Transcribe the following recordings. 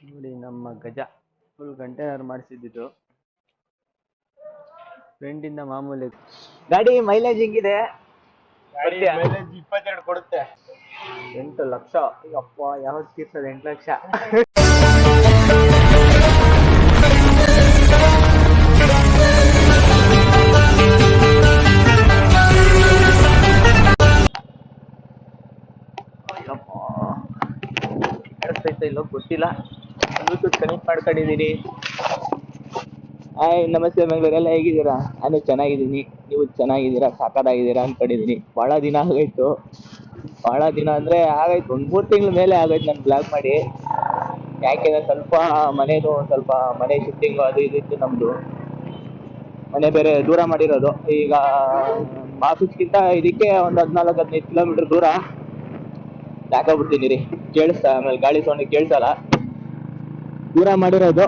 ನೋಡಿ ನಮ್ಮ ಗಜ ಫುಲ್ ಕಂಟೈನರ್ ಮಾಡಿಸಿದ್ದು ಫ್ರೆಂಡ್ ಇಂದ ಮಾಮೂಲಿ ಗಾಡಿ ಮೈಲೇಜ್ ಹಿಂಗಿದೆ. 22 ಕೊಡುತ್ತೆ. 8 ಲಕ್ಷ. ಅಪ್ಪ ಯಾವ್ದು ತೀರ್ಸೋದು 8 ಲಕ್ಷ. ಇಲ್ಲೋ ಗೊತ್ತಿಲ್ಲ. ಬ್ಲೂಟೂತ್ ಕನೆಕ್ಟ್ ಮಾಡ್ಕೊಂಡಿದ್ದೀನಿ. ಹಾಯ್ ನಮಸ್ತೆ ಬೆಂಗಳೂರೆಲ್ಲ ಹೇಗಿದ್ದೀರಾ? ನಾನು ಚೆನ್ನಾಗಿದ್ದೀನಿ, ನೀವು ಚೆನ್ನಾಗಿದ್ದೀರಾ? ಸಾಕಾಗಿದ್ದೀರಾ ಅನ್ಕೊಂಡಿದ್ದೀನಿ. ಭಾಳ ದಿನ ಆಗೋಯ್ತು. ಭಾಳ ದಿನ ಅಂದರೆ ಆಗೋಯ್ತು, ಒಂದು 3 ತಿಂಗಳ ಮೇಲೆ ಆಗೋಯ್ತು ನಾನು ಬ್ಲಾಗ್ ಮಾಡಿ. ಯಾಕೆಂದರೆ ಸ್ವಲ್ಪ ಮನೆದು ಸ್ವಲ್ಪ ಮನೆ ಶಿಫ್ಟಿಂಗು ಅದು ಇದಿತ್ತು ನಮ್ಮದು. ಮನೆ ಬೇರೆ ದೂರ ಮಾಡಿರೋದು. ಈಗ ಆಫೀಸ್ಗಿಂತ ಇದಕ್ಕೆ ಒಂದು 14-15 ಕಿಲೋಮೀಟರ್ ದೂರ. ಸಾಕಾಗ್ಬಿಡ್ತೀನಿ ರೀ, ಕೇಳಿಸ್ತಾ ಆಮೇಲೆ ಗಾಳಿ ಸೌಂಡ್ ಕೇಳಿಸಲ್ಲ. ದೂರ ಮಾಡಿರೋದು.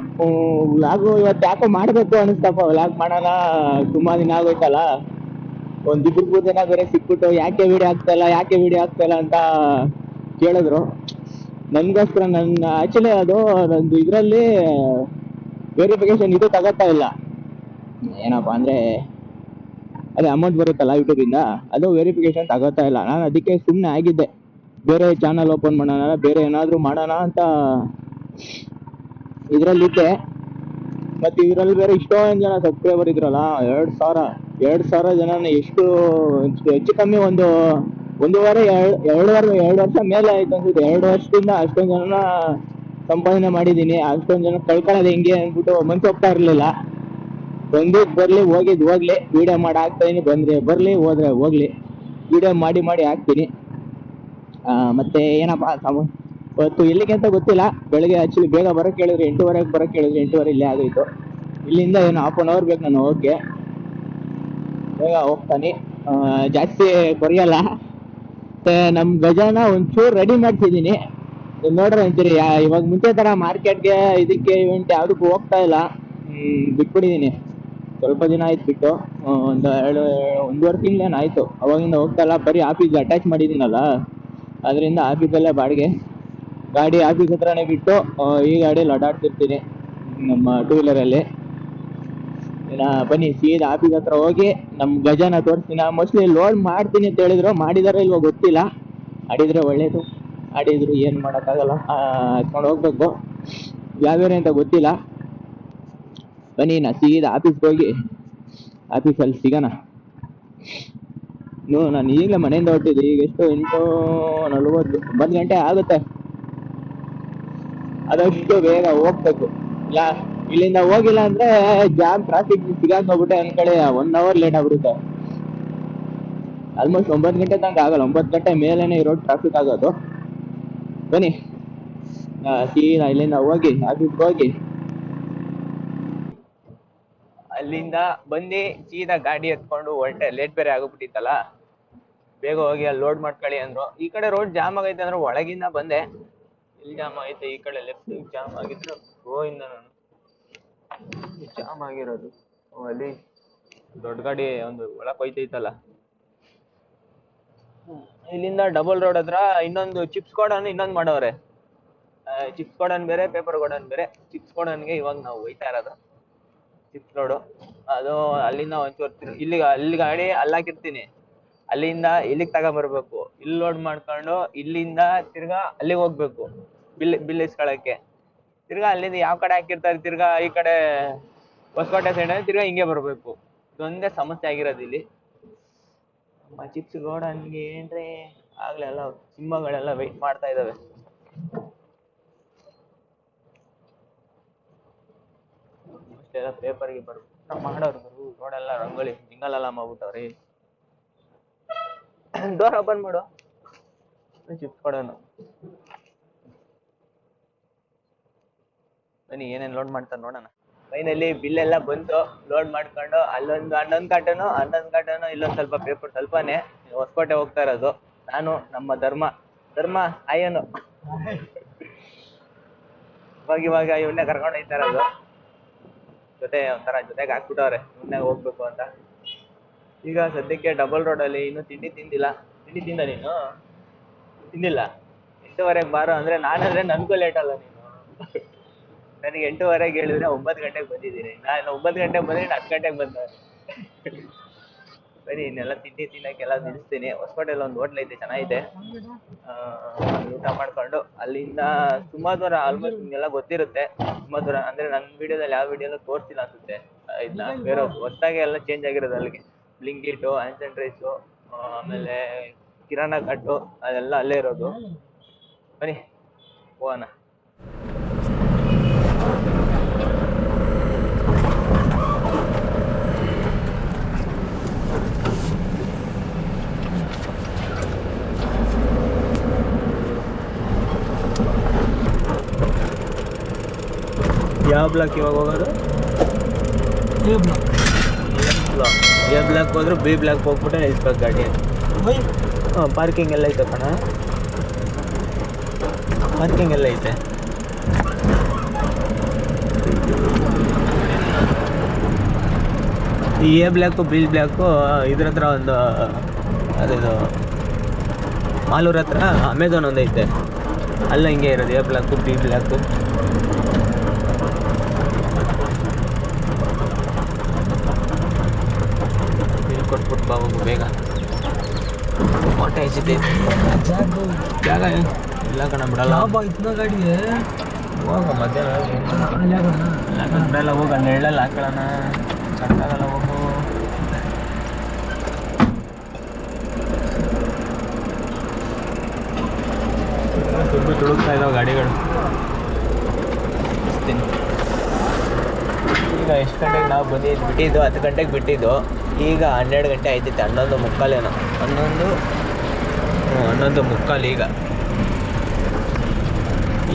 ವ್ಲಾಗು ಇವತ್ತು ಯಾಕೋ ಮಾಡಬೇಕು ಅನಿಸ್ತಪ್ಪ. ವ್ಲಾಗ್ ಮಾಡೋಣ, ತುಂಬಾ ದಿನ ಆಗೋಯ್ತಲ್ಲ. ಒಂದು ಇಬ್ಬರು ಜನ ಬೇರೆ ಸಿಕ್ಬಿಟ್ಟು ಯಾಕೆ ವಿಡಿಯೋ ಆಗ್ತಾಯಿಲ್ಲ ಅಂತ ಕೇಳಿದ್ರು. ನನಗೋಸ್ಕರ ನನ್ನ ಆ್ಯಕ್ಚುಲಿ ಅದು ನಂದು ಇದರಲ್ಲಿ ವೆರಿಫಿಕೇಶನ್ ಇದು ತಗೋತಾ ಇಲ್ಲ. ಏನಪ್ಪ ಅಂದರೆ ಅದೇ ಅಮೌಂಟ್ ಬರುತ್ತಲ್ಲ ಯೂಟ್ಯೂಬಿಂದ, ಅದು ವೆರಿಫಿಕೇಶನ್ ತಗೋತಾ ಇಲ್ಲ. ನಾನು ಅದಕ್ಕೆ ಸುಮ್ಮನೆ ಆಗಿದ್ದೆ, ಬೇರೆ ಚಾನಲ್ ಓಪನ್ ಮಾಡೋಣ, ಬೇರೆ ಏನಾದರೂ ಮಾಡೋಣ ಅಂತ ಇದರಲ್ಲಿದ್ದೆ. ಮತ್ತು ಇದರಲ್ಲಿ ಬೇರೆ ಇಷ್ಟೊಂದು ಜನ ಸಬ್ಸ್ಕ್ರೈಬರ್ ಇದ್ರಲ್ಲ, 2,000 ಜನನ ಎಷ್ಟು ಹೆಚ್ಚು ಕಮ್ಮಿ ಒಂದೂವರೆ ಎರಡು ವರ್ಷ ಮೇಲೆ ಆಯ್ತು ಅನ್ಸುತ್ತೆ. 2 ವರ್ಷದಿಂದ ಅಷ್ಟೊಂದು ಜನನ ಸಂಪಾದನೆ ಮಾಡಿದ್ದೀನಿ. ಅಷ್ಟೊಂದು ಜನ ಕಳ್ಕೊಳ್ಳೋದು ಹೆಂಗೆ ಅಂದ್ಬಿಟ್ಟು ಮನ್ಸು ಹೋಗ್ತಾ ಇರಲಿಲ್ಲ. ಬರಲಿ ಹೋಗ್ಲಿ, ವಿಡಿಯೋ ಮಾಡಿ ಹಾಕ್ತಾಯಿನಿ. ಬರಲಿ ಹೋದ್ರೆ ಹೋಗ್ಲಿ, ವಿಡಿಯೋ ಮಾಡಿ ಹಾಕ್ತೀನಿ. ಮತ್ತೆ ಏನಪ್ಪ ಇವತ್ತು ಎಲ್ಲಿಗೆ ಅಂತ ಗೊತ್ತಿಲ್ಲ. ಬೆಳಗ್ಗೆ ಆ್ಯಕ್ಚುಲಿ ಬೇಗ ಬರೋಕ್ಕೆ ಹೇಳಿದ್ರು, 8:30 ಬರೋಕ್ಕೆ ಹೇಳಿದ್ರು. 8:30 ಇಲ್ಲೇ ಆಗೋಯ್ತು. ಇಲ್ಲಿಂದ ಏನು 1/2 hour ಬೇಕು ನಾನು ಹೋಗಕ್ಕೆ. ಬೇಗ ಹೋಗ್ತಾನೆ, ಜಾಸ್ತಿ ಕೊರಿಯಲ್ಲ. ಮತ್ತು ನಮ್ಮ ಗಜನ ಒಂಚೂರು ರೆಡಿ ಮಾಡ್ತಿದ್ದೀನಿ. ನೋಡ್ರಿ ಅಂತೀರಿ, ಇವಾಗ ಮುಂಚೆ ಥರ ಮಾರ್ಕೆಟ್ಗೆ ಇದಕ್ಕೆ ಇವೆಂಟ್ ಯಾವುದಕ್ಕೂ ಹೋಗ್ತಾ ಇಲ್ಲ. ಬಿಟ್ಬಿಟ್ಟಿದ್ದೀನಿ, ಸ್ವಲ್ಪ ದಿನ ಆಯ್ತು ಬಿಟ್ಟು. ಒಂದೂವರೆ ತಿಂಗಳೇನು ಆಯಿತು. ಅವಾಗಿಂದ ಹೋಗ್ತಾ ಇಲ್ಲ. ಬರೀ ಆಫೀಸ್ಗೆ ಅಟ್ಯಾಚ್ ಮಾಡಿದ್ದೀನಲ್ಲ, ಅದರಿಂದ ಆಫೀಸಲ್ಲೇ ಬಾಡಿಗೆ ಗಾಡಿ ಆಫೀಸ್ ಹತ್ರನೇ ಬಿಟ್ಟು ಈ ಗಾಡಿಯಲ್ಲಿ ಓಡಾಡ್ತಿರ್ತೀನಿ ನಮ್ಮ 2 ವೀಲರಲ್ಲಿ. ಬನ್ನಿ ಸೀದಾ ಆಫೀಸ್ ಹತ್ರ ಹೋಗಿ ನಮ್ಮ ಗಜನ ತೋರಿಸ್ತೀನಿ. ಮೋಸ್ಟ್ಲಿ ಲೋಡ್ ಮಾಡ್ತೀನಿ ಅಂತ ಹೇಳಿದ್ರು, ಮಾಡಿದಾರೋ ಇಲ್ವೋ ಗೊತ್ತಿಲ್ಲ. ಆಡಿದರೆ ಒಳ್ಳೇದು, ಆಡಿದ್ರು ಏನು ಮಾಡೋಕ್ಕಾಗಲ್ಲ, ಹತ್ಕೊಂಡು ಹೋಗ್ಬೇಕು. ಯಾವ್ಯಾವ ಅಂತ ಗೊತ್ತಿಲ್ಲ. ಬನ್ನಿ ನಾ ಸೀದಾ ಆಫೀಸ್ಗೆ ಹೋಗಿ ಆಫೀಸಲ್ಲಿ ಸಿಗೋಣ. ನಾನು ಈಗಲೇ ಮನೆಯಿಂದ ಹೊರಟಿದ್ದೆ. ಈಗ ಎಷ್ಟು 8:40, 9 ಗಂಟೆ ಆಗುತ್ತೆ. ಅದಷ್ಟು ಬೇಗ ಹೋಗ್ಬೇಕು. ಇಲ್ಲ ಇಲ್ಲಿಂದ ಹೋಗಿಲ್ಲ ಅಂದರೆ ಜಾಮ್ ಟ್ರಾಫಿಕ್ ಸಿಗಾಕೋಗ್ಬಿಟ್ಟೆ ಅಂದ್ಕೊಳ್ಳಿ, 1 hour ಲೇಟ್ ಆಗ್ಬಿಡುತ್ತೆ. ಆಲ್ಮೋಸ್ಟ್ 9 ಗಂಟೆ ತನಕ ಆಗಲ್ಲ, 9 ಗಂಟೆ ಮೇಲೇ ಇರೋ ಟ್ರಾಫಿಕ್ ಆಗೋದು. ಬನ್ನಿ ಸೀದಾ ಇಲ್ಲಿಂದ ಹೋಗಿ ಆಫೀಸ್ಗೆ ಹೋಗಿ, ಅಲ್ಲಿಂದ ಬಂದು ಸೀದಾ ಗಾಡಿ ಎತ್ಕೊಂಡು ಹೊರಟೆ. ಲೇಟ್ ಬೇರೆ ಆಗೋಗ್ಬಿಟ್ಟಿತ್ತಲ್ಲ, ಬೇಗ ಹೋಗಿ ಅಲ್ಲಿ ಲೋಡ್ ಮಾಡ್ಕೊಳ್ಳಿ ಅಂದರು. ಈ ಕಡೆ ರೋಡ್ ಜಾಮ್ ಆಗೈತೆ ಅಂದ್ರೆ ಒಳಗಿಂದ ಬಂದೆ. ಇಲ್ಲಿ ಜಾಮ್ ಆಗೈತೆ, ಈ ಕಡೆ ಲೆಫ್ಟ್ ಜಾಮ್ ಆಗಿದ್ರೆ ಗೋಯಿಂದ ನಾನು ಜಾಮ್ ಆಗಿರೋದು. ಅಲ್ಲಿ ದೊಡ್ಡ ಗಾಡಿ ಒಂದು ಒಳಗೆ ಹೋಯ್ತೈತಲ್ಲ. ಇಲ್ಲಿಂದ ಡಬಲ್ ರೋಡ್ ಹತ್ರ ಇನ್ನೊಂದು ಚಿಪ್ಸ್ ಗೋಡನ್ ಇನ್ನೊಂದು ಮಾಡವ್ರೆ. ಚಿಪ್ಸ್ ಗೋಡನ್ ಬೇರೆ, ಪೇಪರ್ ಗೋಡನ್ ಬೇರೆ. ಚಿಪ್ಸ್ ಗೋಡನ್ಗೆ ಇವಾಗ ನಾವು ಹೋಯ್ತಾ ಇರೋದು. ಚಿಪ್ಸ್ ರೋಡು ಅದು. ಅಲ್ಲಿಂದ ಒಂಚೂರು ಅಲ್ಲಿ ಗಾಡಿ ಅಲ್ಲಾಕಿರ್ತೀನಿ, ಅಲ್ಲಿಂದ ಇಲ್ಲಿಗೆ ತಗೊಂಬರ್ಬೇಕು. ಇಲ್ಲಿ ಲೋಡ್ ಮಾಡ್ಕೊಂಡು ಇಲ್ಲಿಂದ ತಿರ್ಗಾ ಅಲ್ಲಿಗೆ ಹೋಗ್ಬೇಕು ಬಿಲ್ ಇಸ್ಕೊಳಕ್ಕೆ. ತಿರ್ಗಾ ಅಲ್ಲಿಂದ ಯಾವ ಕಡೆ ಹಾಕಿರ್ತಾರೆ ತಿರ್ಗಾ ಈ ಕಡೆ ಹೊಸಕೋಟೆ ಸೈಡ್ ತಿರ್ಗಾ ಹಿಂಗೆ ಬರಬೇಕು. ಇದೊಂದೇ ಸಮಸ್ಯೆ ಆಗಿರೋದು ಇಲ್ಲಿ. ಚಿಪ್ಸ್ ಗೋಡನ್ಗೆ ಅಂದ್ರೆ ಆಗ್ಲೇ ಎಲ್ಲ ಸಿಂಹಗಳೆಲ್ಲ ವೆಯ್ಟ್ ಮಾಡ್ತಾ ಇದ್ದಾವೆ. ಅಷ್ಟೆಲ್ಲ ಪೇಪರ್ಗೆ ಬರ್ಬೇಕು ಮಾಡೋರು ರೋಡೆಲ್ಲ ರಂಗೋಲಿ ಜಿಂಗಲೆಲ್ಲ ಮಾಡ್ಬಿಟ್ಟವ್ರಿ. ಡೋರ್ ಓಪನ್ ಮಾಡು. ಚಿಪ್ಸ್ ಕೊಡೋನು ಬನ್ನಿ, ಏನೇನು ಲೋಡ್ ಮಾಡ್ತಾರೆ ನೋಡೋಣ. ಫೈನಲಿ ಬಿಲ್ ಎಲ್ಲ ಬಂತು. ಲೋಡ್ ಮಾಡ್ಕೊಂಡು ಅಲ್ಲೊಂದು 11 ಕಾರ್ಟನು ಇಲ್ಲೊಂದು ಸ್ವಲ್ಪ ಪೇಪರ್ ಸ್ವಲ್ಪನೇ. ಹೊಸಕೋಟೆ ಹೋಗ್ತಾ ಇರೋದು ನಾನು, ನಮ್ಮ ಧರ್ಮ ಆಯನು. ಇವಾಗ ಇವನ್ನೇ ಕರ್ಕೊಂಡು ಹೋಗ್ತಾ ಇರೋದು. ಜೊತೆಗೆ ಹಾಕ್ಬಿಟ್ಟವ್ರೆ, ಇವನ್ನೇ ಹೋಗ್ಬೇಕು ಅಂತ. ಈಗ ಸದ್ಯಕ್ಕೆ ಡಬಲ್ ರೋಡಲ್ಲಿ ಇನ್ನೂ ತಿಂಡಿ ತಿಂದಿಲ್ಲ. ತಿಂಡಿ ತಿಂದ ನೀನು? ತಿಂದಿಲ್ಲ. 8:30 ಬಾರೋ ಅಂದರೆ ನಾನಂದರೆ ನನಗೂ ಲೇಟ್ ಅಲ್ಲ ನೀನು. ನನಗೆ 8:30 ಹೇಳಿದ್ರೆ 9 ಗಂಟೆಗೆ ಬಂದಿದ್ದೀನಿ. ನಾನು 9 ಗಂಟೆಗೆ ಬಂದ್ರೆ 10 ಗಂಟೆಗೆ ಬಂದ. ಸರಿ, ಇನ್ನೆಲ್ಲ ತಿಂಡಿ ತಿನ್ನಕ್ಕೆಲ್ಲ ನಿಲ್ಲಿಸ್ತೀನಿ. ಹೊಸಕೋಟೆಯಲ್ಲಿ ಒಂದು ಹೋಟ್ಲ್ ಐತೆ, ಚೆನ್ನಾಗಿದೆ. ಅಲ್ಲಿ ಊಟ ಮಾಡ್ಕೊಂಡು ಅಲ್ಲಿಂದ ಸುಮಧುರ, ಆಲ್ಮೋಸ್ಟ್ ನಿಮ್ಗೆಲ್ಲ ಗೊತ್ತಿರುತ್ತೆ. ಸುಮಧುರ ಅಂದ್ರೆ ನನ್ನ ವಿಡಿಯೋದಲ್ಲಿ ಯಾವ ವಿಡಿಯೋಲ್ಲ ತೋರಿಸಿಲ್ಲ ಅನ್ಸುತ್ತೆ. ಇದನ್ನ ಬೇರೆ ಹೊಸದಾಗಿ ಎಲ್ಲ ಚೇಂಜ್ ಆಗಿರೋದು ಅಲ್ಲಿಗೆ. ಬ್ಲಿಂಕಿಟು, ಆನ್ಸೆಂಟ್ ರೈಸು, ಆಮೇಲೆ ಕಿರಾಣ ಕಟ್ಟು, ಅದೆಲ್ಲ ಅಲ್ಲೇ ಇರೋದು. ಬನ್ನಿ ಹೋಗೋಣ. ಯಾವ ಬ್ಲಾಕ್ ಇವಾಗ ಹೋಗೋದು? A block. ಎ ಬ್ಲಾಕ್ ಹೋದ್ರೆ ಬಿ ಬ್ಲಾಕ್ ಹೋಗ್ಬಿಟ್ಟು ನಿಲ್ಸ್ಬೇಕು ಗಾಡಿ. ಹಾಂ, ಪಾರ್ಕಿಂಗ್ ಎಲ್ಲ ಐತೆ ಕಣ, ಪಾರ್ಕಿಂಗ್ ಎಲ್ಲ ಐತೆ. ಈ ಎ ಬ್ಲ್ಯಾಕು ಬಿ ಬ್ಲ್ಯಾಕು ಇದ್ರ ಹತ್ರ ಒಂದು ಅದೇನು ಮಾಲೂರ್ ಹತ್ರ ಅಮೆಝಾನ್ ಒಂದು ಐತೆ, ಅಲ್ಲ ಹಿಂಗೆ ಇರೋದು ಎ ಬ್ಲ್ಯಾಕು ಬಿ ಬ್ಲ್ಯಾಕು. ಇಲ್ಲಿ ಕೊಟ್ಬಿಟ್ಟು ಬಾ ಹೋಗು ಬೇಗ, ಹೊಟ್ಟೆ ಹಸಿತೈತೆ. ಜಾಗ ಇಲ್ಲ ಕಣ, ಬಿಡಲ್ಲ. ಗಾಡಿಗೆ ಹೋಗ ಮಧ್ಯಾಹ್ನ ಬಿಡಲ್ಲ, ಹೋಗಿ ಅಲ್ಲಿ ಹೇಳಲ್ಲ ಹಾಕೊಳ್ಳೋಣ, ಸಾಕಾಗಲ್ಲ, ಹೋಗು. ದುಡ್ಡು ತುಡುಕ್ತಾ ಇದ್ದಾವೆ ಗಾಡಿಗಳು. ಈಗ ಎಷ್ಟು ಗಂಟೆಗೆ ನಾವು ಬಿಟ್ಟಿದ್ದು? 10 ಗಂಟೆಗೆ ಬಿಟ್ಟಿದ್ದು. ಈಗ 12 ಗಂಟೆ ಆಯ್ತೈತೆ, 11:45 ಏನೋ, 11:45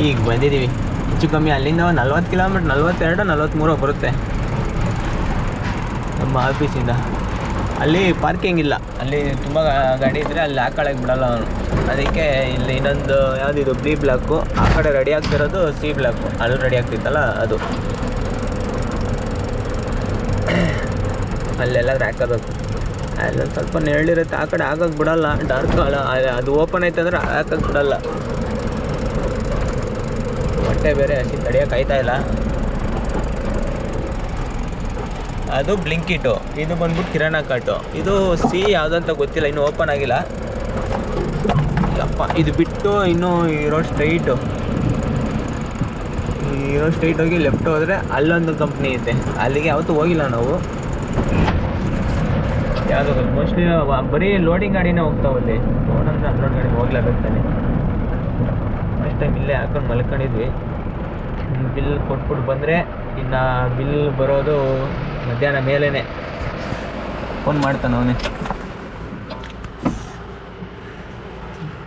ಈಗ ಬಂದಿದ್ದೀವಿ. ಹೆಚ್ಚು ಕಮ್ಮಿ ಅಲ್ಲಿಂದ 40 ಕಿಲೋಮೀಟ್ರ್, 42, 43 ಬರುತ್ತೆ ನಮ್ಮ ಆಫೀಸಿಂದ. ಅಲ್ಲಿ ಪಾರ್ಕಿಂಗ್ ಇಲ್ಲ, ಅಲ್ಲಿ ತುಂಬ ಗಾಡಿ ಇದ್ದರೆ ಅಲ್ಲಿ ಹಾಕೊಳ್ಳೋಕೆ ಬಿಡಲ್ಲ ಅವನು. ಅದಕ್ಕೆ ಇಲ್ಲಿ ಇನ್ನೊಂದು ಯಾವುದಿದು ಬಿ ಬ್ಲಾಕು, ಆ ಕಡೆ ರೆಡಿ ಆಗ್ತಿರೋದು ಸಿ ಬ್ಲಾಕು, ಅಲ್ಲಿ ರೆಡಿ ಆಗ್ತಿತ್ತಲ್ಲ ಅದು, ಅಲ್ಲೆಲ್ಲ ಹಾಕೋಬೇಕು. ಅಲ್ಲೊಂದು ಸ್ವಲ್ಪ ನೆರಳಿರುತ್ತೆ, ಆ ಕಡೆ ಹಾಕೋಕೆ ಬಿಡಲ್ಲ, ಡಾರ್ಕ್ ಅದು ಓಪನ್ ಐತೆ ಅಂದರೆ ಹಾಕೋಕೆ ಬಿಡಲ್ಲ. ಹೊಟ್ಟೆ ಬೇರೆ ಹಸಿ ತಡಿಯೋಕೆ ಆಯ್ತಾ ಇಲ್ಲ. ಅದು ಬ್ಲಿಂಕಿಟು, ಇದು ಬಂದ್ಬಿಟ್ಟು ಕಿರಾಣ ಕಟ್ಟು. ಇದು ಸಿ ಯಾವುದಂತ ಗೊತ್ತಿಲ್ಲ, ಇನ್ನೂ ಓಪನ್ ಆಗಿಲ್ಲ. ಅಪ್ಪ, ಇದು ಬಿಟ್ಟು ಇನ್ನೂ ಇರೋ ಸ್ಟ್ರೈಟ್ ಹೋಗಿ ಲೆಫ್ಟ್ ಹೋದರೆ ಅಲ್ಲೊಂದು ಕಂಪ್ನಿ ಐತೆ, ಅಲ್ಲಿಗೆ ಯಾವತ್ತೂ ಹೋಗಿಲ್ಲ ನಾವು. ಯಾವುದು ಮೋಸ್ಟ್ಲಿ ಬರೀ ಲೋಡಿಂಗ್ ಗಾಡಿನೇ ಹೋಗ್ತಾವಲ್ಲಿ, ಲೋಡ್ ಅಂದರೆ ಅನ್ಲೋಡ್ ಗಾಡಿ ಹೋಗ್ಲೇಬೇಕಾನೆ. ಫಸ್ಟ್ ಟೈಮ್ ಇಲ್ಲೇ ಹಾಕೊಂಡು ಮಲ್ಕೊಂಡಿದ್ವಿ. ಬಿಲ್ ಕೊಟ್ಬಿಟ್ಟು ಬಂದರೆ ಇನ್ನು ಬಿಲ್ ಬರೋದು ಮಧ್ಯಾಹ್ನ ಮೇಲೇ. ಫೋನ್ ಮಾಡ್ತಾನೆ ಅವನೇ.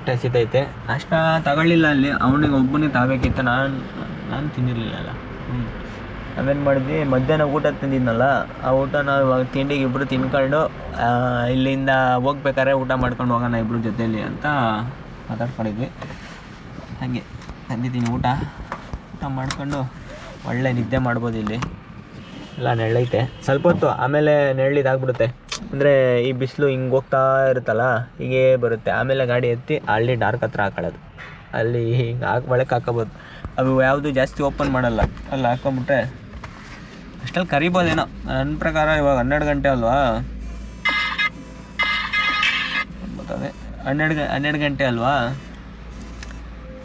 ಹಸಿತೈತೆ, ನಾಷ್ಟ ತಗೊಳ್ಳಿಲ್ಲ ಅಲ್ಲಿ, ಅವನಿಗೆ ಒಬ್ಬನಿಗೆ ತಗೋಬೇಕಿತ್ತು, ನಾನು ತಿಂದಿರಲಿಲ್ಲ. ನಾವೇನು ಮಾಡಿದ್ವಿ, ಮಧ್ಯಾಹ್ನ ಊಟ ತಿಂದಿದ್ನಲ್ಲ, ಆ ಊಟ ನಾವು ಇವಾಗ ತಿಂಡಿಗೆ ಇಬ್ಬರು ತಿನ್ಕೊಂಡು ಇಲ್ಲಿಂದ ಹೋಗ್ಬೇಕಾದ್ರೆ ಊಟ ಮಾಡ್ಕೊಂಡು ಹೋಗೋಣ ಇಬ್ಬರು ಜೊತೆಯಲ್ಲಿ ಅಂತ ಮಾತಾಡ್ಕೊಂಡಿದ್ವಿ. ಹಾಗೆ ತಂದಿದ್ದೀನಿ ಊಟ ಮಾಡ್ಕೊಂಡು ಒಳ್ಳೆ ನಿದ್ದೆ ಮಾಡ್ಬೋದು. ಇಲ್ಲಿ ಎಲ್ಲ ನೆರಳೈತೆ ಸ್ವಲ್ಪ ಹೊತ್ತು, ಆಮೇಲೆ ನೆರಳಿದಾಗ್ಬಿಡುತ್ತೆ. ಅಂದರೆ ಈ ಬಿಸಿಲು ಹಿಂಗೆ ಹೋಗ್ತಾ ಇರುತ್ತಲ್ಲ, ಹೀಗೇ ಬರುತ್ತೆ. ಆಮೇಲೆ ಗಾಡಿ ಎತ್ತಿ ಅಲ್ಲಿ ಡಾರ್ಕ್ ಹತ್ರ ಹಾಕೊಳ್ಳೋದು, ಅಲ್ಲಿ ಹಿಂಗೆ ಒಳಕ್ಕೆ ಹಾಕೋಬೋದು. ಅವು ಯಾವುದು ಜಾಸ್ತಿ ಓಪನ್ ಮಾಡಲ್ಲ, ಅಲ್ಲಿ ಹಾಕೊಂಬಿಟ್ರೆ ಅಷ್ಟಲ್ಲಿ ಕರಿಬೋದೇನೋ. ನನ್ನ ಪ್ರಕಾರ ಇವಾಗ 12 ಗಂಟೆ ಅಲ್ವಾ, ಗೊತ್ತದೆ, 12 ಗಂಟೆ ಅಲ್ವಾ,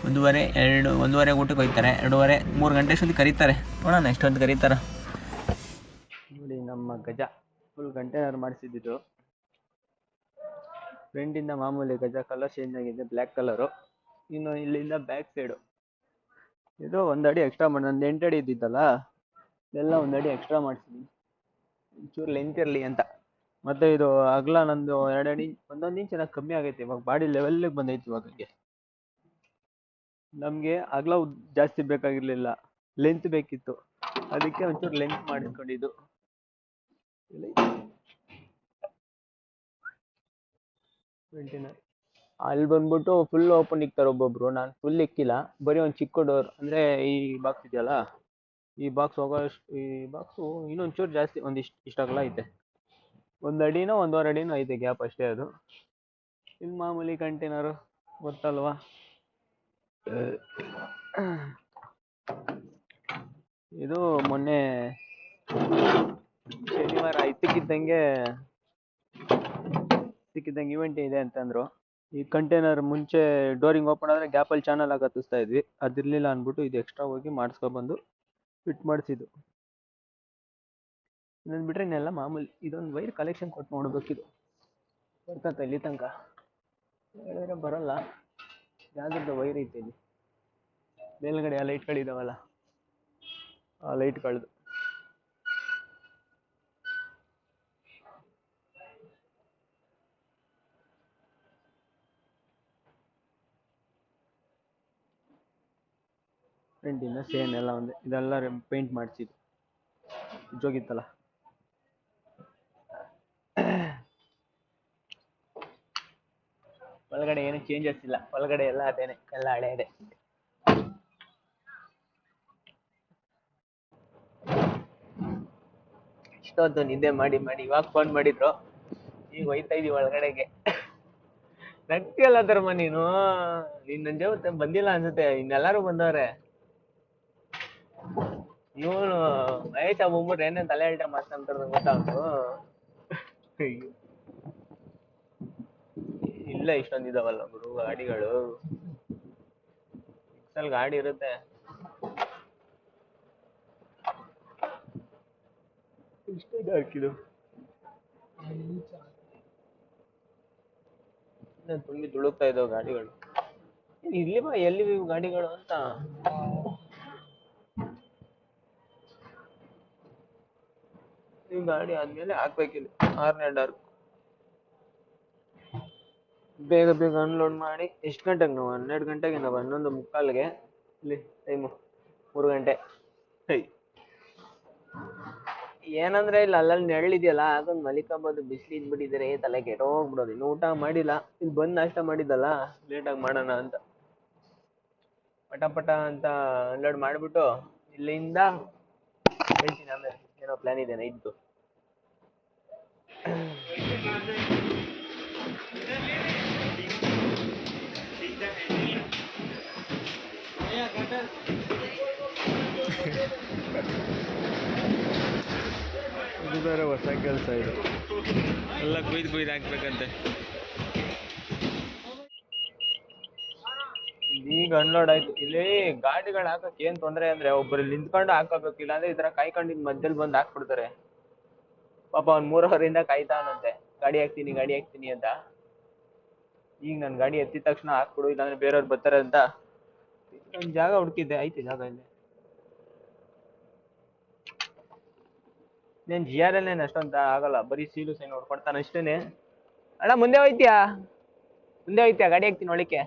1:30 ಊಟಕ್ಕೆ ಹೋಗ್ತಾರೆ, 2:30, 3 ಗಂಟೆ ಅಷ್ಟೊತ್ತಿಗೆ ಕರೀತಾರೆ. ನೋಡೋಣ ಎಷ್ಟೊತ್ತು ಕರೀತಾರೆ. ನೋಡಿ ನಮ್ಮ ಗಜ ಫುಲ್ ಕಂಟೈನರ್ ಮಾಡಿಸಿದ್ದು. ಫ್ರಂಟಿಂದ ಮಾಮೂಲಿ ಗಜ ಕಲರ್ ಚೇಂಜ್ ಆಗಿದೆ, ಬ್ಲ್ಯಾಕ್ ಕಲರು. ಇನ್ನು ಇಲ್ಲಿಂದ ಬ್ಯಾಕ್ ಸೈಡು ಇದು 1 ಅಡಿ ಎಕ್ಸ್ಟ್ರಾ ಮಾಡಿ, ನಂದು 8 ಅಡಿ ಇದ್ದಿದ್ದಲ್ಲ, ಎಲ್ಲ 1 ಅಡಿ ಎಕ್ಸ್ಟ್ರಾ ಮಾಡಿಸಿದ್ದೀನಿ, ಒಂಚೂರು ಲೆಂತ್ ಇರಲಿ ಅಂತ. ಮತ್ತು ಇದು ಅಗಲ ನಂದು 2 ಅಡಿ 1 ಇಂಚ್ ಚೆನ್ನಾಗಿ ಕಮ್ಮಿ ಆಗೈತೆ. ಇವಾಗ ಬಾಡಿ ಲೆವೆಲ್ಗೆ ಬಂದೈತಿ. ಇವಾಗಕ್ಕೆ ನಮಗೆ ಅಗಲ ಜಾಸ್ತಿ ಬೇಕಾಗಿರಲಿಲ್ಲ, ಲೆಂತ್ ಬೇಕಿತ್ತು. ಅದಕ್ಕೆ ಒಂಚೂರು ಲೆಂತ್ ಮಾಡಿಸ್ಕೊಂಡಿದ್ದು. ಅಲ್ಲಿ ಬಂದ್ಬಿಟ್ಟು ಫುಲ್ ಓಪನ್ ಇಕ್ತಾರೆ ಒಬ್ಬೊಬ್ರು, ನಾನು ಫುಲ್ ಇಕ್ಕಿಲ್ಲ, ಬರೀ ಒಂದು ಚಿಕ್ಕ ಡೋರ್. ಅಂದರೆ ಈ ಬಾಕ್ಸ್ ಇದೆಯಲ್ಲ, ಈ ಬಾಕ್ಸ್ ಈ ಬಾಕ್ಸು ಇನ್ನೊಂಚೂರು ಜಾಸ್ತಿ, ಇಷ್ಟಾಗಲ್ಲ ಐತೆ. 1 ಅಡಿನೋ 1.5 ಅಡಿನೋ ಐತೆ ಗ್ಯಾಪ್ ಅಷ್ಟೇ. ಅದು ಇಲ್ಲಿ ಮಾಮೂಲಿ ಕಂಟೈನರು ಗೊತ್ತಲ್ವಾ. ಇದು ಮೊನ್ನೆ ಶನಿವಾರ ಇದ್ದಕ್ಕಿದ್ದಂಗೆ ಇವೆಂಟ್ ಇದೆ ಅಂತಂದ್ರು. ಈ ಕಂಟೈನರ್ ಮುಂಚೆ ಡೋರಿಂಗ್ ಓಪನ್ ಆದ್ರೆ ಗ್ಯಾಪಲ್ಲಿ ಚಾನಲ್ ಆಗಿ ಹತ್ತಿಸ್ತಾ ಇದ್ವಿ, ಅದಿರ್ಲಿಲ್ಲ ಅಂದ್ಬಿಟ್ಟು ಇದು ಎಕ್ಸ್ಟ್ರಾ ಹೋಗಿ ಮಾಡಿಸ್ಕೊಬಂದು ಫಿಟ್ ಮಾಡಿಸಿದ್ದು. ಇನ್ನೊಂದು ಬಿಟ್ರೆ ಇನ್ನೆಲ್ಲ ಮಾಮೂಲಿ. ಇದೊಂದು ವೈರ್ ಕಲೆಕ್ಷನ್ ಕೊಟ್ಟು ನೋಡ್ಬೇಕಿದು ಬರ್ತಂತ ಇಲ್ಲಿ ತನಕ. ಹೇಳಿದ್ರೆ ಬರಲ್ಲ. ಯಾವ್ದು ವೈರ್ ಐತೆ ಇಲ್ಲಿ ಮೇಲ್ಗಡೆ ಆ ಲೈಟ್ಗಳಿದಾವಲ್ಲ, ಆ ಲೈಟ್ಗಳದ್ದು. ಫ್ರಂಟಿಂದ ಸೇಮ್ ಎಲ್ಲ ಒಂದೇ. ಇದೆಲ್ಲ ಪೇಂಟ್ ಮಾಡಿಸಿದ್ದು ಜೋಗಿತ್ತಲ್ಲ. ಒಳಗಡೆ ಏನು ಚೇಂಜಸ್ ಇಲ್ಲ, ಒಳಗಡೆ ಎಲ್ಲ ಅದೇನೆ, ಎಲ್ಲ ಹಳೆ ಇದೆ. ಇಷ್ಟೊತ್ತು ನಿದ್ದೆ ಮಾಡಿ ಇವಾಗ ಫೋನ್ ಮಾಡಿದ್ರು, ಈಗ ಹೋಯ್ತಾ ಇದೀವಿ ಒಳಗಡೆಗೆ. ನಗ್ತಿಯಲ್ಲ ಧರ್ಮ ನೀನು ನನ್ನ ಜೊತೆ ಬಂದಿಲ್ಲ ಅನ್ಸುತ್ತೆ, ಇನ್ನೆಲ್ಲಾರು ಬಂದವ್ರೆ. ಇವನು ಮಹೇಶ ಬಂದ್ಬಿಟ್ರೆ ಏನೇನ್ ತಲೆ ಹೇಳ್ಟ ಮಾತಾಡ್ತಾರೆ ಗೊತ್ತಾ ಅವನು. ಇಲ್ಲ ಇಷ್ಟೊಂದಿದಾವಲ್ಲ ಗುರು ಗಾಡಿಗಳು. ಗಾಡಿ ಇರುತ್ತೆ. ಇಷ್ಟು ಹಾಕಿದು ತುಂಬಿ ತುಳುಕ್ತಾ ಇದಾವ ಗಾಡಿಗಳು. ಇಲ್ಲಿ ಬಾ, ಎಲ್ಲಿ ಗಾಡಿಗಳು ಅಂತ. ಈ ಗಾಡಿ ಆದ್ಮೇಲೆ ಹಾಕ್ಬೇಕಿಲ್ಲ 6ನೇ ಡಾರ್ಕ್. ಬೇಗ ಬೇಗ ಅನ್ಲೋಡ್ ಮಾಡಿ. ಎಷ್ಟು ಗಂಟೆಗೆ ನಾವು 12 ಗಂಟೆಗೆ, ನಾವು 11:45ಗೆ. ಇಲ್ಲಿ ಟೈಮು 3 ಗಂಟೆ. ಏನಂದ್ರೆ ಇಲ್ಲಿ ಅಲ್ಲಲ್ಲಿ ನೆರಳಿದೆಯಲ್ಲ, ಅದೊಂದು ಮಲಿಕಬೋದು. ಬಿಸಿಲು ಇದ್ಬಿಟ್ಟಿದ್ರೆ ತಲೆ ಕೆಟ್ಟೋಗ್ಬಿಡೋದು. ಇನ್ನು ಊಟ ಮಾಡಿಲ್ಲ, ಇಲ್ಲಿ ಬಂದು ನಾಷ್ಟ ಮಾಡಿದ್ದಲ್ಲ, ಲೇಟಾಗಿ ಮಾಡೋಣ ಅಂತ ಪಟ ಅಂತ ಅನ್ಲೋಡ್ ಮಾಡಿಬಿಟ್ಟು ಇಲ್ಲಿಂದ ಹೇಳ್ತೀನಿ ಆಮೇಲೆ. ಏನೋ ಪ್ಲಾನ್ ಇದೆ ನೈಟ್ದು. ಇದು ಬೇರೆ ಹೊಸ ಕೆಲಸ, ಇದು ಎಲ್ಲ ಕುಯ್ದು ಹಾಕ್ಬೇಕಂತೆ. ಈಗ ಅನ್ಲೋಡ್ ಆಯ್ತು. ಇಲ್ಲಿ ಗಾಡಿಗಳು ಹಾಕಕ್ ಏನ್ ತೊಂದ್ರೆ ಅಂದ್ರೆ, ಒಬ್ಬರು ನಿಂತ್ಕೊಂಡು ಹಾಕೋಬೇಕು, ಇಲ್ಲಾಂದ್ರೆ ಈ ತರ ಕಾಯ್ಕೊಂಡು ಮಧ್ಯದಲ್ಲಿ ಬಂದು ಹಾಕ್ಬಿಡ್ತಾರೆ. ಪಾಪ ಅವ್ನು 3 ಅವರಿಂದ ಕಾಯ್ತಾನಂತೆ ಗಾಡಿ ಹಾಕ್ತೀನಿ ಅಂತ. ಈಗ ನನ್ ಗಾಡಿ ಎತ್ತಿದ ತಕ್ಷಣ ಹಾಕ್ಬಿಡು, ಇಲ್ಲಾಂದ್ರೆ ಬೇರೆಯವ್ರು ಬರ್ತಾರೆ ಅಂತ ಒಂದ್ ಜಾಗ ಹುಡುಕಿದ್ದೆ. ಐತೆ ಜಾಗ ಇಲ್ಲಿ. ನೀನ್ GRL ಏನ್ ಅಷ್ಟೊಂತ ಆಗಲ್ಲ, ಬರೀ ಸೀಲು ಸೈನ್ ಹೊಡ್ಕೊಡ್ತಾನ ಅಷ್ಟೇನೆ. ಅಣ್ಣ ಮುಂದೆ ಹೋಯ್ತೀಯಾ ಗಾಡಿ ಹಾಕ್ತೀನಿ ಒಳಕ್ಕೆ.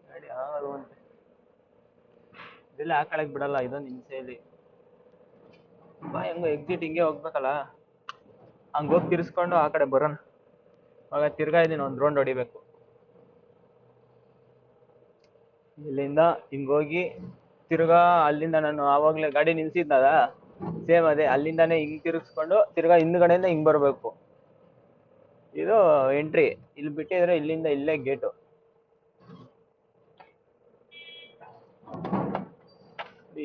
ಗಾಡಿ ಆಗಲ್ವಂತೆ, ಇದೆಲ್ಲ ಹಾಕಳಕ್ ಬಿಡಲ್ಲ. ಇದೊಂದು ಹಿಂಸೆಯಲ್ಲಿ ಬಾ, ಹೆಂಗೋ ಎಕ್ಸಿಟ್ ಹಿಂಗೆ ಹೋಗ್ಬೇಕಲ್ಲ, ಹಂಗ ಹೋಗಿ ತಿರ್ಸ್ಕೊಂಡು ಆ ಕಡೆ ಬರೋಣ. ಆಗ ತಿರ್ಗಾ ಇದೀನಿ, ಒಂದು ರೌಂಡ್ ಹೊಡಿಬೇಕು. ಇಲ್ಲಿಂದ ಹಿಂಗೋಗಿ ತಿರ್ಗಾ ಅಲ್ಲಿಂದ ನಾನು ಆವಾಗ್ಲೇ ಗಾಡಿ ನಿಲ್ಸಿದ್ನಲ್ಲ, ಸೇಮ್ ಅದೇ ಅಲ್ಲಿಂದಾನೇ ಹಿಂಗ್ ತಿರ್ಗಿಸ್ಕೊಂಡು ತಿರ್ಗಾ ಹಿಂದ್ಗಡೆಯಿಂದ ಹಿಂಗ್ ಬರ್ಬೇಕು. ಇದು ಎಂಟ್ರಿ. ಇಲ್ಲಿ ಬಿಟ್ಟಿದ್ರೆ ಇಲ್ಲಿಂದ ಇಲ್ಲೇ ಗೇಟು.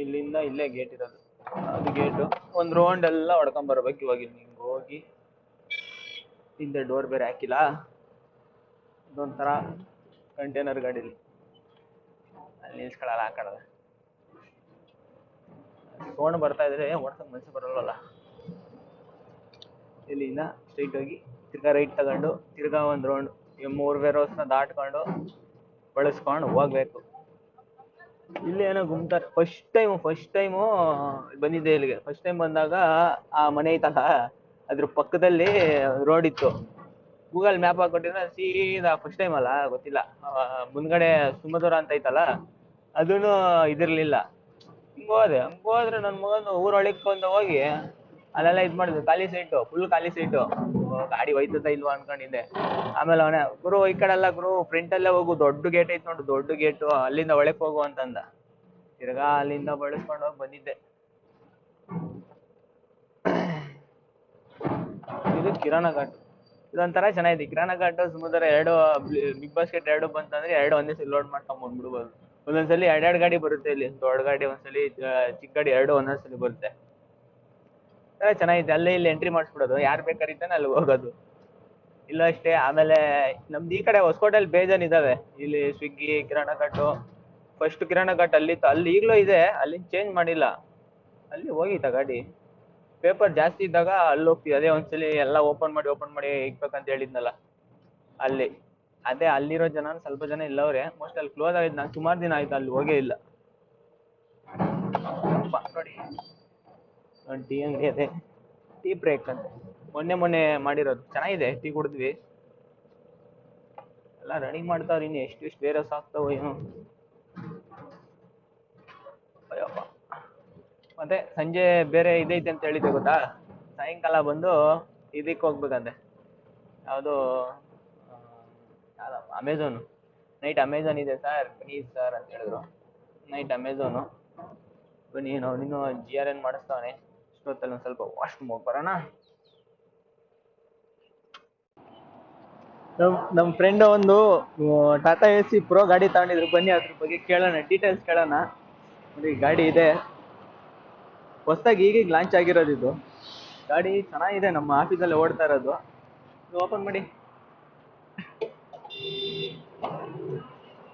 ಇಲ್ಲಿಂದ ಇಲ್ಲೇ ಗೇಟ್ ಇರೋದು, ಅದು ಗೇಟು. ಒಂದ್ ರೌಂಡ್ ಎಲ್ಲ ಹೊಡ್ಕೊಂಡ್ ಬರ್ಬೇಕು. ಇವಾಗ ಹಿಂಗ್ ಹೋಗಿ, ಹಿಂದೆ ಡೋರ್ ಬೇರೆ ಹಾಕಿಲ್ಲ, ಇದೊಂಥರ ಕಂಟೈನರ್ ಗಾಡಿಲಿ ಅಲ್ಲಿ ನಿಲ್ಸ್ಕೊಳಲ್ಲ. ಆ ಕಡೆ ಸೌಂಡ್ ಬರ್ತಾ ಇದ್ರೆ ಓಡ್ಸಕ್ ಮನ್ಸು ಬರಲ್ವಲ್ಲ. ಇಲ್ಲಿಂದ ಸ್ಟ್ರೈಟ್ ಹೋಗಿ ತಿರ್ಗಾ ರೈಟ್ ತಗೊಂಡು ತಿರ್ಗಾ ಒಂದ್ ರೌಂಡ್ 3 ವೇರ್ಹೌಸ್ನ ದಾಟ್ಕೊಂಡು ಬಳಸ್ಕೊಂಡು ಹೋಗ್ಬೇಕು. ಇಲ್ಲಿ ಏನೋ ಗುಮ್ತಾರೆ. ಫಸ್ಟ್ ಟೈಮು ಬಂದಿದ್ದೆ ಇಲ್ಲಿಗೆ. ಫಸ್ಟ್ ಟೈಮ್ ಬಂದಾಗ ಆ ಮನೆ ಐತಲ್ಲ, ಅದ್ರ ಪಕ್ಕದಲ್ಲಿ ರೋಡ್ ಇತ್ತು. ಗೂಗಲ್ ಮ್ಯಾಪ್ ಹಾಕೊಟ್ಟಿದ್ರೆ ಸೀದಾ, ಫಸ್ಟ್ ಟೈಮ್ ಅಲ್ಲ ಗೊತ್ತಿಲ್ಲ, ಮುಂದ್ಗಡೆ ಸುಮಧುರ ಅಂತ ಐತಲ್ಲ, ಅದೂನು ಇದಿರ್ಲಿಲ್ಲ. ಹಂಗೋದ್ರೆ ನನ್ ಮಗನ ಊರೊಳಕ್ಕೊಂದು ಹೋಗಿ ಅಲ್ಲೆಲ್ಲ ಇದ್ ಮಾಡಿದ್ರು. ಖಾಲಿ ಸೈಟು, ಫುಲ್ ಖಾಲಿ ಸೈಟು. ಗಾಡಿ ಹೋಯ್ತದ ಇಲ್ವಾ ಅನ್ಕೊಂಡಿದ್ದೆ. ಆಮೇಲೆ ಅವನೇ, ಗುರು ಈ ಕಡೆ ಅಲ್ಲ ಗುರು, ಫ್ರಂಟ್ ಅಲ್ಲೇ ಹೋಗು, ದೊಡ್ಡ ಗೇಟ್ ಐತ್ ನೋಡು, ದೊಡ್ಡ ಗೇಟು, ಅಲ್ಲಿಂದ ಒಳಕ್ ಹೋಗು ಅಂತಂದ. ತಿರ್ಗಾ ಅಲ್ಲಿಂದ ಬಳಸ್ಕೊಂಡು ಹೋಗಿ ಬಂದಿದ್ದೆ. ಇದು ಕಿರಾಣ ಘಾಟ್. ಇದೊಂಥರ ಚೆನ್ನಾಗಿದೆ. ಕಿರಾಣ ಘಾಟ್, ಸುಮಧುರ ಎರಡು, ಬಿಗ್ ಬಾಸ್ಕೆಟ್ 2 ಬಂತಂದ್ರೆ 2 ಒಂದೇ ಲೋಡ್ ಮಾಡ್ಕೊಂಡ್ ಬಂದ್ಬಿಡ್ಬೋದು. ಒಂದೊಂದ್ಸಲಿ ಎರಡೆರಡು ಗಾಡಿ ಬರುತ್ತೆ ಇಲ್ಲಿ, ದೊಡ್ಡ ಗಾಡಿ ಒಂದ್ಸಲಿ, ಚಿಕ್ಕ ಗಾಡಿ ಎರಡು ಒಂದೊಂದ್ಸಲಿ ಬರುತ್ತೆ. ಚೆನ್ನಾಗಿದೆ. ಅಲ್ಲೇ ಇಲ್ಲಿ ಎಂಟ್ರಿ ಮಾಡಿಸ್ಬಿಡೋದು, ಯಾರು ಬೇಕಾರಿದ್ದಾನೆ ಅಲ್ಲಿ ಹೋಗೋದು. ಇಲ್ಲ ಅಷ್ಟೇ. ಆಮೇಲೆ ನಮ್ದು ಈ ಕಡೆ ಹೊಸಕೋಟೆಯಲ್ಲಿ ಬೇಜಾನ್ ಇದಾವೆ. ಇಲ್ಲಿ ಸ್ವಿಗ್ಗಿ, ಕಿರಾಣ ಕಟ್ಟು. ಫಸ್ಟ್ ಕಿರಾಣ ಕಟ್ ಅಲ್ಲಿತ್ತು, ಅಲ್ಲಿ ಈಗಲೂ ಇದೆ, ಅಲ್ಲಿ ಚೇಂಜ್ ಮಾಡಿಲ್ಲ. ಅಲ್ಲಿ ಹೋಗಿತ್ತ ಗಾಡಿ. ಪೇಪರ್ ಜಾಸ್ತಿ ಇದ್ದಾಗ ಅಲ್ಲಿ ಹೋಗ್ತೀವಿ. ಅದೇ ಒಂದ್ಸಲಿ ಎಲ್ಲ ಓಪನ್ ಮಾಡಿ ಇಕ್ಬೇಕಂತ ಹೇಳಿದ್ನಲ್ಲ, ಅಲ್ಲಿ. ಅದೇ ಅಲ್ಲಿರೋ ಜನ ಸ್ವಲ್ಪ ಜನ ಇಲ್ಲವ್ರೆ, ಮೋಸ್ಟ್ ಅಲ್ಲಿ ಕ್ಲೋಸ್ ಆಗಿದ್ದು. ನಾನು ಸುಮಾರು ದಿನ ಆಯ್ತು ಅಲ್ಲಿ ಹೋಗೇ ಇಲ್ಲ. ನೋಡಿ ಟೀ ಅಂಗಡಿ ಅದೇ, ಟೀ ಬ್ರೇಕ್ ಅಂತ ಮೊನ್ನೆ ಮಾಡಿರೋದು, ಚೆನ್ನಾಗಿದೆ. ಟೀ ಕುಡಿದ್ವಿ. ಎಲ್ಲ ರೆಡಿ ಮಾಡ್ತಾವ್ರ, ಇನ್ನು ಎಷ್ಟು ಬೇರೆ ಸಾಕ್ತಾವ ಏನು. ಅಯ್ಯಪ್ಪ. ಮತ್ತೆ ಸಂಜೆ ಬೇರೆ ಇದೈತೆ ಅಂತ ಹೇಳಿದ್ದೆ ಗೊತ್ತಾ, ಸಾಯಂಕಾಲ ಬಂದು ಇದಕ್ಕೆ ಹೋಗ್ಬೇಕಂತೆ. ಯಾವುದು ಅಮೆಝಾನು. ನೈಟ್ ಅಮೆಝಾನ್ ಇದೆ ಸರ್, ಪ್ಲೀಸ್ ಸರ್ ಅಂತ ಹೇಳಿದ್ರು. ನೈಟ್ ಅಮೆಝಾನು ಬನ್ನಿ. ನೀನು GRN ಮಾಡಿಸ್ತಾವನೆ. ಇಷ್ಟೊತ್ತಲ್ಲಿ ಒಂದು ಸ್ವಲ್ಪ ವಾಶ್ರೂಮ್ ಹೋಗಿ ಬರೋಣ. ನಮ್ಮ ಫ್ರೆಂಡ್ ಒಂದು ಟಾಟಾ AC ಪ್ರೋ ಗಾಡಿ ತಗೊಂಡಿದ್ರು. ಬನ್ನಿ ಅದ್ರ ಬಗ್ಗೆ ಕೇಳೋಣ, ಡೀಟೇಲ್ಸ್ ಕೇಳೋಣ. ನೋಡಿ ಗಾಡಿ ಇದೆ, ಹೊಸದಾಗಿ ಈಗೀಗ ಲಾಂಚ್ ಆಗಿರೋದು ಇದು ಗಾಡಿ. ಚೆನ್ನಾಗಿದೆ, ನಮ್ಮ ಆಫೀಸಲ್ಲಿ ಓಡ್ತಾ ಇರೋದು. ಓಪನ್ ಮಾಡಿ.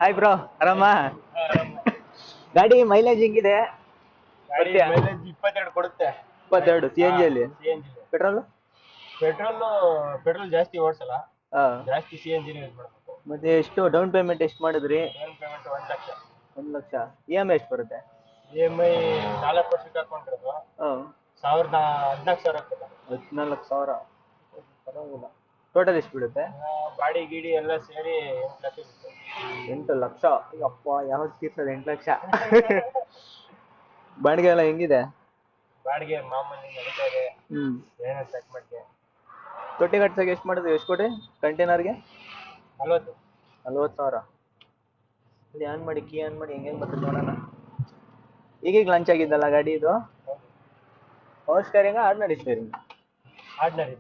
ಹಾಯ್ ಬ್ರೋ, ಆರಾಮ? ಗಾಡಿ ಮೈಲೇಜ್ ಹೆಂಗಿದೆ? 22 ಕೊಡುತ್ತೆ. 22 CNG ಅಲ್ಲಿ. ಪೆಟ್ರೋಲ್ ಜಾಸ್ತಿ ಓಡಿಸಲ್ಲ, ಜಾಸ್ತಿ CNG ಯೂಸ್ ಮಾಡಬೇಕು. ಮತ್ತೆ ಎಷ್ಟು ಡೌನ್ ಪೇಮೆಂಟ್ ಎಷ್ಟು ಮಾಡಿದ್ರಿ? Down payment 1 lakh. 1 lakh. EMI ಎಷ್ಟು ಬರುತ್ತೆ? EMI 4 ವರ್ಷಕ್ಕೆ ಹಾಕೊಂಡಿರೋದು 14,000 ಆಗ್ತದೆ. 14,000 ಪರವಾಗಿಲ್ಲ. ಟೋಟಲ್ ಎಷ್ಟು ಬಿಡುತ್ತೆ? ಬಾಡಿ ಗೀಡಿ ಎಲ್ಲ ಸೇರಿ 8 ಲಕ್ಷ ಬರುತ್ತೆ. 8 ಲಕ್ಷ. ಅಪ್ಪ, ಯಾವ್ದು ತೀರ್ತದೆ 8 ಲಕ್ಷ? ಬಾಡಿಗೆ ಎಲ್ಲ ಹೆಂಗಿದೆ? ಬಾಡಿಗೆ ಮಾಮೂಲಿ ನಡೀತಾ ಇದೆ. ಏನೋ ಚೆಕ್ ಮಾಡಿ. ತೊಟ್ಟಿ ಕಟ್ಸಕ್ಕೆ ಎಷ್ಟು ಮಾಡಿದ್ವಿ? ಎಷ್ಟು ಕೊಡಿ ಕಂಟೈನರ್ಗೆ? 40,000. ಇಲ್ಲಿ ಆನ್ ಮಾಡಿ, ಕೀ ಆನ್ ಮಾಡಿ, ಹೆಂಗೆ ಬರ್ತದೆ ನೋಡೋಣ. ಈಗೀಗ ಲಾಂಚ್ ಆಗಿದ್ದಲ್ಲ ಗಾಡಿ ಇದು? Power steering, ordinary steering? Ordinary.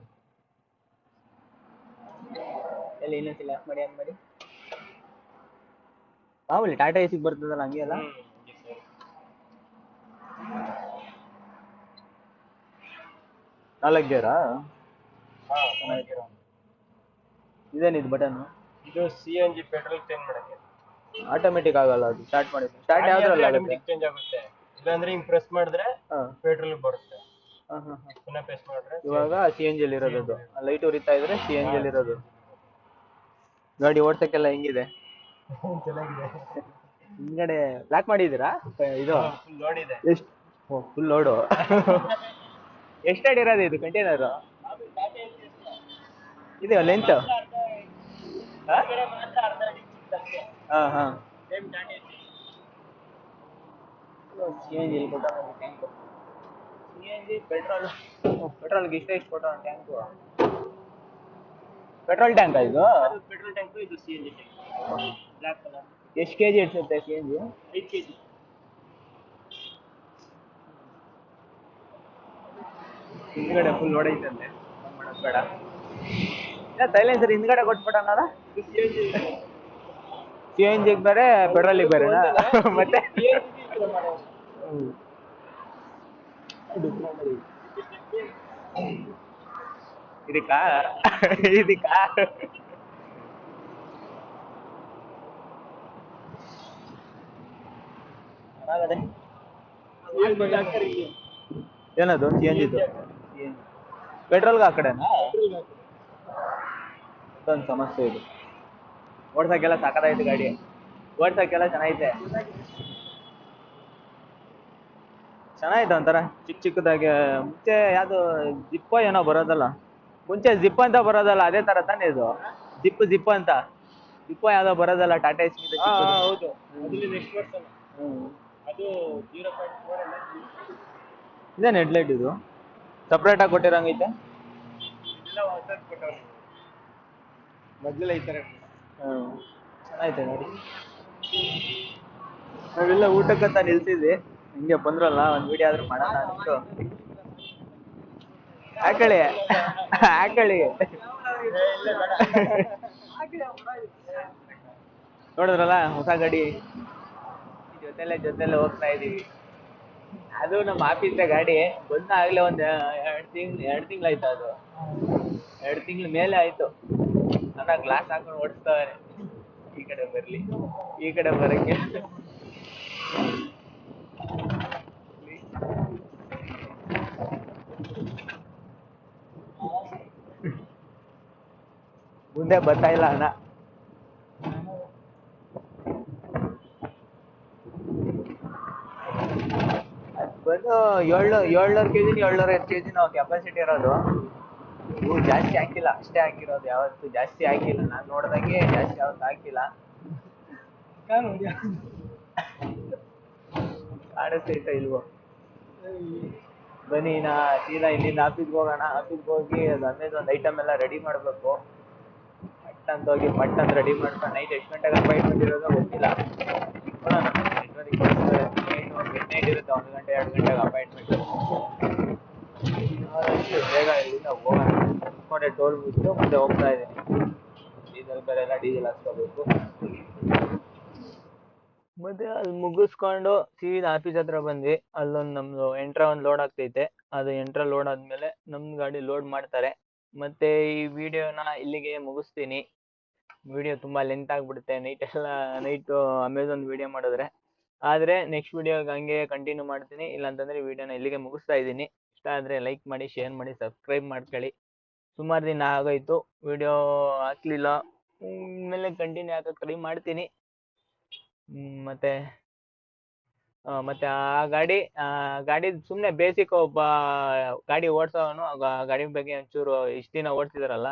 ಎಲ್ಲಿ ಇನ್ನೊಂದ್ಸಲ ಆಫ್ ಮಾಡಿ, ಆನ್ ಮಾಡಿ. ಮಾಮೂಲಿ ಟಾಟಾ AC ಬರ್ತದಲ್ಲ ಹಂಗೆ ಅಲ್ಲ? ನಾಲ್ಕು ಗೇರಾ? ಇದೇನಿದು ಬಟನ್? ಇದು CNG ಪೆಟ್ರೋಲ್ ಚೇಂಜ್ ಮಾಡಕ್ಕೆ. ಆಟೋಮೆಟಿಕ್ ಆಗಲ್ಲ ಅದು? ಸ್ಟಾರ್ಟ್ ಮಾಡಿದ್ರೆ ಸ್ಟಾರ್ಟ್ ಯಾವ್ದ್ರಲ್ಲಿ ಆಗುತ್ತೆ? ಚೇಂಜ್ ಆಗುತ್ತೆ. ಇಲ್ಲಾಂದ್ರೆ ಹಿಂಗ್ ಪ್ರೆಸ್ ಮಾಡಿದ್ರೆ ಪೆಟ್ರೋಲ್ ಬರುತ್ತೆ. ಪುನಃ ಪ್ರೆಸ್ ಮಾಡಿದ್ರೆ ಇವಾಗ CNG ಅಲ್ಲಿ ಇರೋದು. ಅದು ಲೈಟ್ ಉರಿತಾ ಇದ್ರೆ CNG ಅಲ್ಲಿ ಇರೋದು. ಗಾಡಿ ಓಡ್ಸಕ್ಕೆಲ್ಲ ಹೆಂಗಿದೆ? ಚೆನ್ನಾಗಿದೆ. ಹಿಂದ್ಗಡೆ ಲಾಕ್ ಮಾಡಿದ್ದೀರಾ? ಇದು ಫುಲ್ ಲೋಡ್ ಇದೆ. ಎಷ್ಟು? Full load. ಎಷ್ಟು ಅಡಿ ಇರೋದು ಇದು ಕಂಟೈನರ್? ಇದು ಲೆಂತ್? CNG ಪೆಟ್ರೋಲ್ಗೆ ಎಷ್ಟು ಕೊಟ್ಟ ಟ್ಯಾಂಕು? ಪೆಟ್ರೋಲ್ ಟ್ಯಾಂಕ್ ಇದು? ಪೆಟ್ರೋಲ್ ಟ್ಯಾಂಕ್, ಇದು CNG ಟ್ಯಾಂಕ್. Black colour. ಎಷ್ಟು ಕೆಜಿ ಇಡ್ಸುತ್ತೆ CNG? 5 kg. ಹಿಂದ್ಗಡೆ ಫುಲ್ ಹೊಡೈತಂತೆ, ಮಾಡೋದು ಬೇಡ. ಸೈಲೆನ್ಸರ್ ಹಿಂದ್ಗಡೆ ಕೊಟ್ಬಿಟ್ಟಲ್ಲ? CNG ಬೇರೆ ಪೆಟ್ರೋಲಿಗೆ ಬೇರೆನಾ? ಮತ್ತೆ ಇದಕ್ಕಾ? ಏನದು CNG? ಪೆಟ್ರೋಲ್ಗೆ ಆ ಕಡೆನಾ? ಅದೊಂದು ಸಮಸ್ಯೆ ಇದು. ಓಡ್ಸಕ್ಕೆಲ್ಲ ಸಾಕಾಗೈತೆ ಗಾಡಿ, ಓಡ್ಸಕ್ಕೆಲ್ಲ ಚೆನ್ನಾಗೈತೆ ಒಂಥರ ಚಿಕ್ಕದಾಗೆ. ಮುಂಚೆ ಯಾವ್ದು ಜಿಪ್ಪೋ ಏನೋ ಬರೋದಲ್ಲ, ಮುಂಚೆ ಜಿಪ್ ಅಂತ ಬರೋದಲ್ಲ, ಅದೇ ತರ ತಾನೇ ಇದು? ಜಿಪ್ ಅಂತ ಜಿಪ್ಪೋ ಯಾವ್ದೋ ಬರೋದಲ್ಲ ಟಾಟಾ AC? ಹೌದು, ನೆಕ್ಸ್ಟ್ ವರ್ಷನ್. ಅದು 0.4 ಇದೇನು ಹೆಡ್ಲೈಟ್ ಇದು ಸಪ್ರೇಟ್ ಆಗಿ ಕೊಟ್ಟಿರಂಗೈತೆ? ಮೊದಲೆಲ್ಲ ಈ ತರ ಚೆನ್ನಾಗೈತೆ ನೋಡಿ. ನಾವೆಲ್ಲ ಊಟಕ್ಕಂತ ನಿಲ್ಸಿದ್ವಿ, ಹಿಂಗೆ ಬಂದ್ರಲ್ಲ ಒಂದು ವಿಡಿಯೋ ಆದ್ರೂ ಮಾಡೋಣ ಅಂದ್ಬಿಟ್ಟು. ಹಾಕಳಿ ನೋಡಿದ್ರಲ್ಲ ಹೊಸ ಗಾಡಿ. ಜೊತೆಲೆ ಹೋಗ್ತಾ ಇದೀವಿ. ಅದು ನಮ್ಮ ಆಫೀಸ್ ಗಾಡಿ ಬಂದಾಗ್ಲೇ ಒಂದ್ 2 ತಿಂಗಳಾಯ್ತು. ಅದು 2 ತಿಂಗಳ ಮೇಲೆ ಆಯ್ತು. ನನ್ನ ಗ್ಲಾಸ್ ಹಾಕೊಂಡು ಓಡಿಸ್ತಾವ್ರೆ, ಈ ಕಡೆ ಬರ್ಲಿ, ಈ ಕಡೆ ಬರಕ್ಕೆ. ಮುಂದೆ ಬರ್ತಾ ಇಲ್ಲ ಅಣ್ಣ. ಬಂದು 700 kg 750 kg ನಾವು ಕೆಪಾಸಿಟಿ ಇರೋದು. ಇವು ಜಾಸ್ತಿ ಹಾಕಿಲ್ಲ, ಅಷ್ಟೇ ಹಾಕಿರೋದು. ಯಾವತ್ತು ಜಾಸ್ತಿ ಹಾಕಿಲ್ಲ, ನಾನ್ ನೋಡ್ದಂಗೆ ಜಾಸ್ತಿ ಯಾವತ್ತು ಹಾಕಿಲ್ಲ. ಕಾಣಿಸ್ತೈತ ಇಲ್ವೋ? ಬನ್ನಿ ನಾ ಸೀದಾ ಇಲ್ಲಿಂದ ಆಫೀಸ್ಗೆ ಹೋಗೋಣ. ಆಫೀಸ್ಗೆ ಹೋಗಿ ಅದು ಒಂದು ಐಟಮ್ ಎಲ್ಲ ರೆಡಿ ಮಾಡಬೇಕು. ಪಟ್ ಅಂತ ರೆಡಿ ಮಾಡ್ಕೊಂಡು ನೈಟ್ ಎಷ್ಟು ಗಂಟೆಗೆ ಅಪಾಯಿಂಟ್ಮೆಂಟ್ ಇರೋದು ಗೊತ್ತಿಲ್ಲ. ನೋಡೋಣ ನೈಟ್ ಇರುತ್ತೆ, 1 ಗಂಟೆ 2 ಗಂಟೆಗೆ ಅಪಾಯಿಂಟ್ಮೆಂಟ್. ಬೇಗ ಇಲ್ಲಿಂದ ಹೋಗೋಣ ಅನ್ಕೊಂಡೆ. ಟೋಲ್ ಬಿಟ್ಟು ಮತ್ತೆ ಹೋಗ್ತಾ ಇದ್ದೀನಿ. ಡೀಸೆಲ್ ಬೇರೆ ಎಲ್ಲ ಡೀಸೆಲ್ ಹಾಕ್ಸ್ಕೋಬೇಕು. ಮತ್ತೆ ಅಲ್ಲಿ ಮುಗಿಸ್ಕೊಂಡು ಸೀದಾ ಆಫೀಸ್ ಹತ್ರ ಬಂದ್ವಿ. ಅಲ್ಲೊಂದು ನಮ್ದು ಎಂಟ್ರಾ ಒಂದು ಲೋಡ್ ಆಗ್ತೈತೆ. ಅದು ಎಂಟ್ರಾ ಲೋಡ್ ಆದ್ಮೇಲೆ ನಮ್ ಗಾಡಿ ಲೋಡ್ ಮಾಡ್ತಾರೆ. ಮತ್ತೆ ಈ ವಿಡಿಯೋನ ಇಲ್ಲಿಗೆ ಮುಗಿಸ್ತೀನಿ. ವಿಡಿಯೋ ತುಂಬಾ ಲೆಂತ್ ಆಗ್ಬಿಡುತ್ತೆ ನೈಟ್ ಅಮೆಝಾನ್ ವಿಡಿಯೋ ಮಾಡಿದ್ರೆ. ಆದ್ರೆ ನೆಕ್ಸ್ಟ್ ವಿಡಿಯೋಗೆ ಹಂಗೆ ಕಂಟಿನ್ಯೂ ಮಾಡ್ತೀನಿ. ಇಲ್ಲಾಂತಂದ್ರೆ ವಿಡಿಯೋನ ಇಲ್ಲಿಗೆ ಮುಗಿಸ್ತಾ ಇದ್ದೀನಿ. ಇಷ್ಟ ಆದ್ರೆ ಲೈಕ್ ಮಾಡಿ, ಶೇರ್ ಮಾಡಿ, ಸಬ್ಸ್ಕ್ರೈಬ್ ಮಾಡ್ಕೊಳ್ಳಿ. ಸುಮಾರು ದಿನ ಆಗೋಯ್ತು ವಿಡಿಯೋ ಹಾಕ್ಲಿಲ್ಲ. ಮೇಲೆ ಕಂಟಿನ್ಯೂ ಹಾಕಕ್ ಟ್ರೈ ಮಾಡ್ತೀನಿ. ಮತ್ತೆ ಆ ಗಾಡಿ ಸುಮ್ನೆ ಬೇಸಿಕ್ ಒಬ್ಬ ಗಾಡಿ ಓಡ್ಸೋನು ಗಾಡಿ ಬಗ್ಗೆ ಒಂಚೂರು ಇಷ್ಟ ದಿನ ಓಡ್ಸಿದಾರಲ್ಲ,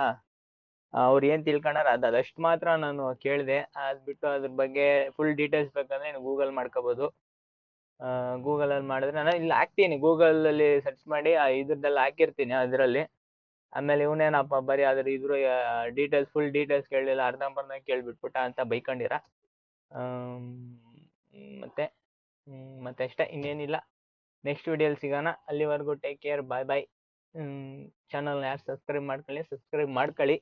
ಅವ್ರು ಏನ್ ತಿಳ್ಕೊಂಡಾರ ಅದಷ್ಟು ಮಾತ್ರ ನಾನು ಕೇಳಿದೆ. ಅದ್ ಬಿಟ್ಟು ಅದ್ರ ಬಗ್ಗೆ ಫುಲ್ ಡೀಟೇಲ್ಸ್ ಬೇಕಂದ್ರೆ ಗೂಗಲ್ ಮಾಡ್ಕೋಬಹುದು. ಗೂಗಲ್ ಅಲ್ಲಿ ಮಾಡಿದ್ರೆ ನಾನು ಇಲ್ಲಿ ಹಾಕ್ತೀನಿ, ಗೂಗಲ್ ಅಲ್ಲಿ ಸರ್ಚ್ ಮಾಡಿ ಇದ್ರದ್ದೆಲ್ಲ ಹಾಕಿರ್ತೀನಿ ಅದ್ರಲ್ಲಿ. ಆಮೇಲೆ ಇವನೇನಪ್ಪ ಬರೀ ಇದ್ರ ಡೀಟೇಲ್ಸ್ ಫುಲ್ ಡೀಟೇಲ್ಸ್ ಕೇಳಲಿಲ್ಲ, ಅರ್ಧಂಬರ್ಧ ಕೇಳ್ಬಿಟ್ಬಿಟ್ಟ ಅಂತ ಬೈಕೊಂಡಿರ. ಮತ್ತೆ ಅಷ್ಟೇ, ಇನ್ನೇನಿಲ್ಲ. ನೆಕ್ಸ್ಟ್ ವಿಡಿಯೋಲಿ ಸಿಗೋಣ. ಅಲ್ಲಿವರೆಗೂ ಟೇಕ್ ಕೇರ್, ಬಾಯ್ ಬಾಯ್. ಚಾನಲ್ನ ಯಾರು ಸಬ್ಸ್ಕ್ರೈಬ್ ಮಾಡ್ಕೊಳ್ಳಿ.